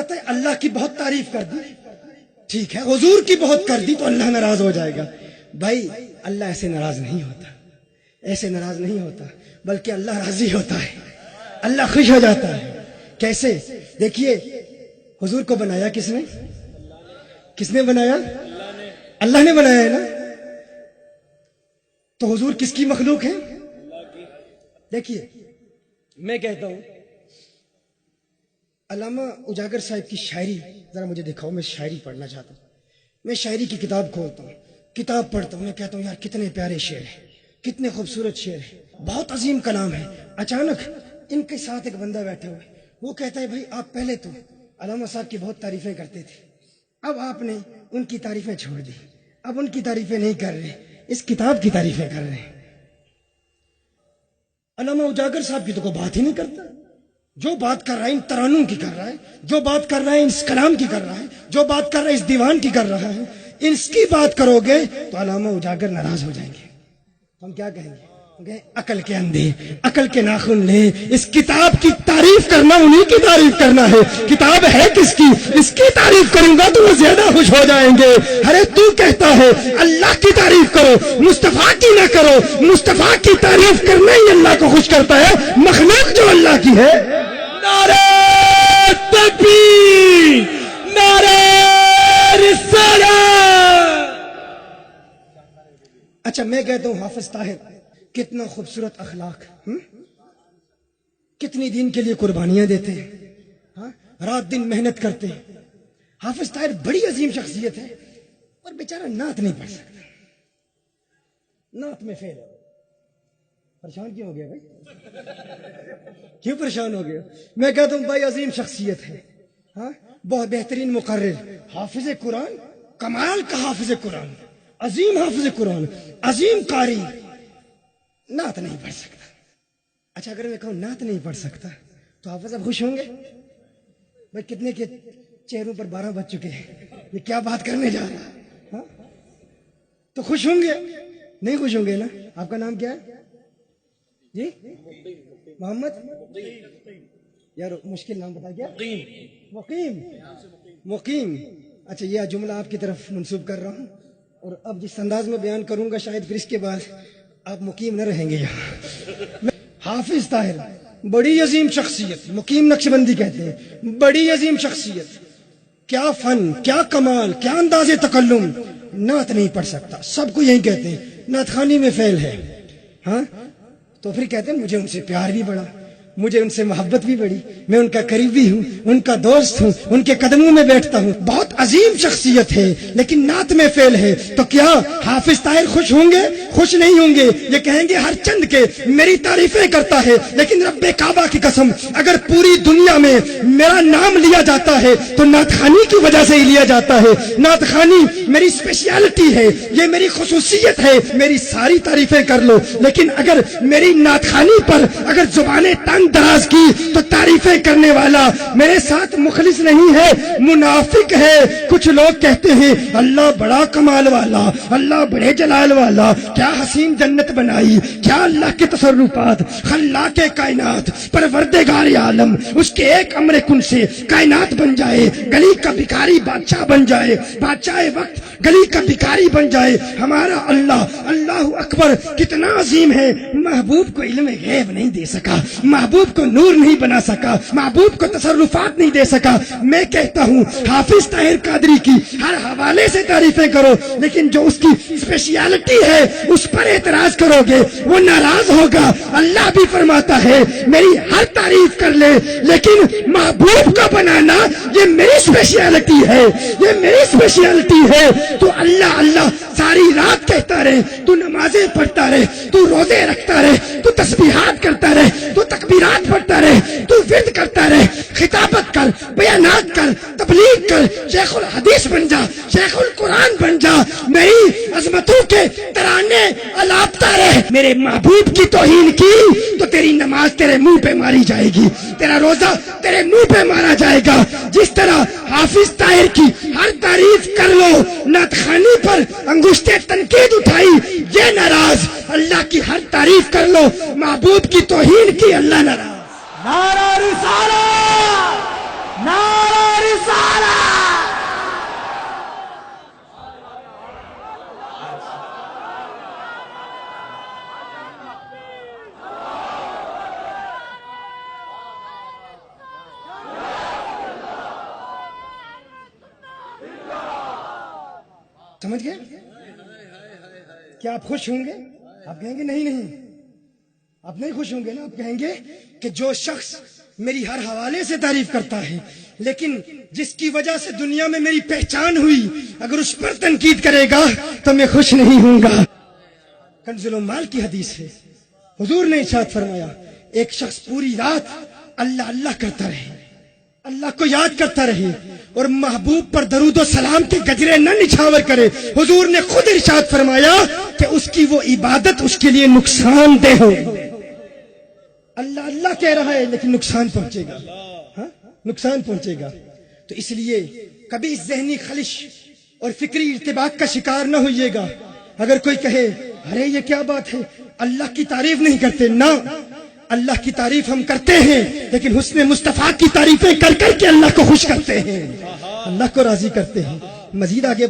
کہتا ہے اللہ کی بہت تعریف کر دی، ٹھیک ہے، حضور کی بہت کر دی تو اللہ ناراض ہو جائے گا. بھائی اللہ ایسے ناراض نہیں ہوتا، ایسے ناراض نہیں ہوتا، بلکہ اللہ راضی ہوتا ہے، اللہ خوش ہو جاتا ہے. کیسے؟ دیکھیے حضور کو بنایا کس نے؟ کس نے بنایا؟ اللہ نے بنایا ہے نا. تو حضور کس کی مخلوق ہے؟ دیکھیے میں کہتا ہوں علامہ اجاگر صاحب کی شاعری ذرا مجھے دکھاؤ، میں شاعری پڑھنا چاہتا ہوں. میں شاعری کی کتاب کھولتا ہوں، کتاب پڑھتا ہوں، میں کہتا ہوں یار کتنے پیارے شعر ہیں، کتنے خوبصورت شعر ہیں، بہت عظیم کلام ہے. اچانک ان کے ساتھ ایک بندہ بیٹھا ہوا ہے، وہ کہتا ہے بھائی آپ پہلے تو علامہ صاحب کی بہت تعریفیں کرتے تھے، اب آپ نے ان کی تعریفیں چھوڑ دی، اب ان کی تعریفیں نہیں کر رہے، اس کتاب کی تعریفیں کر رہے ہیں. علامہ اجاگر صاحب کی تو کوئی بات ہی نہیں کرتا. جو بات کر رہا ہے ان ترانوں کی کر رہا ہے، جو بات کر رہا ہے اس کلام کی کر رہا ہے، جو بات کر رہا ہے اس دیوان کی کر رہا ہے. اس کی بات کرو گے تو علامہ اجاگر ناراض ہو جائیں گے. ہم کیا کہیں گے؟ عقل کے اندھے، عقل کے ناخن لے، اس کتاب کی تعریف کرنا انہی کی تعریف کرنا ہے. کتاب ہے کس کی؟ اس کی تعریف کروں گا تو وہ زیادہ خوش ہو جائیں گے. ارے تو کہتا ہے اللہ کی تعریف کرو، مصطفیٰ کی نہ کرو. مصطفیٰ کی تعریف کرنا ہی اللہ کو خوش کرتا ہے، مخلوق جو اللہ کی ہے. نعرہ تکبیر، نعرہ رسالت. اچھا میں کہتا ہوں حافظ طاہر کتنا خوبصورت اخلاق، کتنی دین کے لیے قربانیاں دیتے ہیں، رات دن محنت کرتے ہیں. حافظ طاہر بڑی عظیم شخصیت ہے اور بیچارہ نعت نہیں پڑھ سکتا، نعت میں فیل ہے. پریشان کیوں ہو گیا بھائی؟ کیوں پریشان ہو گیا؟ میں کہتا ہوں بھائی عظیم شخصیت ہے، بہت بہترین مقرر، حافظ قرآن، کمال کا حافظ قرآن، عظیم حافظ قرآن، عظیم قاری، نعت نہیں پڑھ سکتا. اچھا اگر میں کہوں نعت نہیں پڑھ سکتا تو حافظ اب خوش ہوں گے؟ بھائی کتنے کے چہروں پر 12 بج چکے ہیں، یہ کیا بات کرنے جا رہا ہے؟ تو خوش ہوں گے؟ نہیں خوش ہوں گے نا. آپ کا نام کیا ہے جی؟ محمد؟ یار مشکل نام بتا. کیا؟ مقیم. مقیم. اچھا یہ جملہ آپ کی طرف منسوب کر رہا ہوں، اور اب جس انداز میں بیان کروں گا شاید پھر اس کے بعد آپ مقیم نہ رہیں گے یہاں. حافظ طاہر بڑی عظیم شخصیت، مقیم نقشبندی کہتے ہیں، بڑی عظیم شخصیت، کیا فن، کیا کمال، کیا انداز تکلم. نعت نہیں پڑھ سکتا، سب کو یہی کہتے ہیں، نعت خوانی میں فیل ہے. ہاں تو پھر کہتے ہیں مجھے ان سے پیار بھی بڑا، مجھے ان سے محبت بھی بڑی، میں ان کا قریبی ہوں، ان کا دوست ہوں، ان کے قدموں میں بیٹھتا ہوں. بہت عظیم شخصیت ہے لیکن نعت میں فیل ہے. تو کیا حافظ طاہر خوش ہوں گے؟ خوش نہیں ہوں گے. یہ کہیں گے ہر چند کے میری تعریفیں کرتا ہے، لیکن رب کعبہ کی قسم اگر پوری دنیا میں میرا نام لیا جاتا ہے تو نعت خوانی کی وجہ سے ہی لیا جاتا ہے. نعت خوانی میری اسپیشلٹی ہے، یہ میری خصوصیت ہے. میری ساری تعریفیں کر لو لیکن اگر میری نعت خوانی پر اگر زبانیں تنگ دراز کی تو تعریفیں کرنے والا میرے ساتھ مخلص نہیں ہے، منافق ہے. کچھ لوگ کہتے ہیں اللہ بڑا کمال والا، اللہ بڑے جلال والا، کیا حسین جنت بنائی، کیا اللہ کے تصرفات، خلاق کائنات، پروردگار عالم، اس کے ایک امر کن سے کائنات بن جائے، گلی کا بھکاری بادشاہ بن جائے، بادشاہ وقت گلی کا بھکاری بن جائے. ہمارا اللہ اللہ اکبر کتنا عظیم ہے. محبوب کو علم غیب نہیں دے سکا، محبوب کو نور نہیں بنا سکا، محبوب کو تصرفات نہیں دے سکا. میں کہتا ہوں حافظ طاہر قادری کی ہر حوالے سے تعریفیں کرو لیکن جو اس کی اسپیشلٹی ہے اس پر اعتراض کرو گے وہ ناراض ہوگا. اللہ بھی فرماتا ہے میری ہر تعریف کر لے لیکن محبوب کا بنانا یہ میری اسپیشلٹی ہے، یہ میری اسپیشلٹی ہے. تو اللہ اللہ ساری رات کہتا رہے، تو نمازیں پڑھتا رہے، تو روزے رکھتا رہے، تو تسبیحات کرتا رہے، تو تکبیرات پڑھتا رہے، تو ورد کرتا رہے، خطابت کر، بیانات کر، تبلیغ کر، شیخ الحدیث بن جا، شیخ القرآن بن جا. میری عظمتوں کے ترانے الاپتا رہے. میرے محبوب کی توہین کی تو تیری نماز تیرے منہ پہ ماری جائے گی، تیرا روزہ تیرے منہ پہ مارا جائے گا. جس طرح حافظ طاہر کی ہر تعریف کر لو، نعت خوانی پر انگشت تنقید اٹھائی یہ ناراض. اللہ کی ہر تعریف کر لو، محبوب کی توہین کی اللہ ناراض. نعرہ رسالت، نعرہ رسالت. سمجھ گئے؟ کیا آپ خوش ہوں گے؟ آپ کہیں گے نہیں آپ نہیں خوش ہوں گے نا. آپ کہیں گے کہ جو شخص میری ہر حوالے سے تعریف کرتا ہے لیکن جس کی وجہ سے دنیا میں میری پہچان ہوئی، اگر اس پر تنقید کرے گا تو میں خوش نہیں ہوں گا. کنز المال کی حدیث ہے، حضور نے ارشاد فرمایا ایک شخص پوری رات اللہ اللہ کرتا رہے، اللہ کو یاد کرتا رہے اور محبوب پر درود و سلام کے گجرے نہ نچھاور کرے، حضور نے خود ارشاد فرمایا کہ اس کی وہ عبادت اس کے لیے نقصان دہ ہو. اللہ اللہ کہہ رہا ہے لیکن نقصان پہنچے گا، ہاں نقصان پہنچے گا. تو اس لیے کبھی اس ذہنی خلش اور فکری ارتباک کا شکار نہ ہوئیے گا. اگر کوئی کہے ارے یہ کیا بات ہے، اللہ کی تعریف نہیں کرتے، نہ اللہ کی تعریف ہم کرتے ہیں لیکن حسن مصطفیٰ کی تعریفیں کر کر کے اللہ کو خوش کرتے ہیں، اللہ کو راضی کرتے ہیں. مزید آگے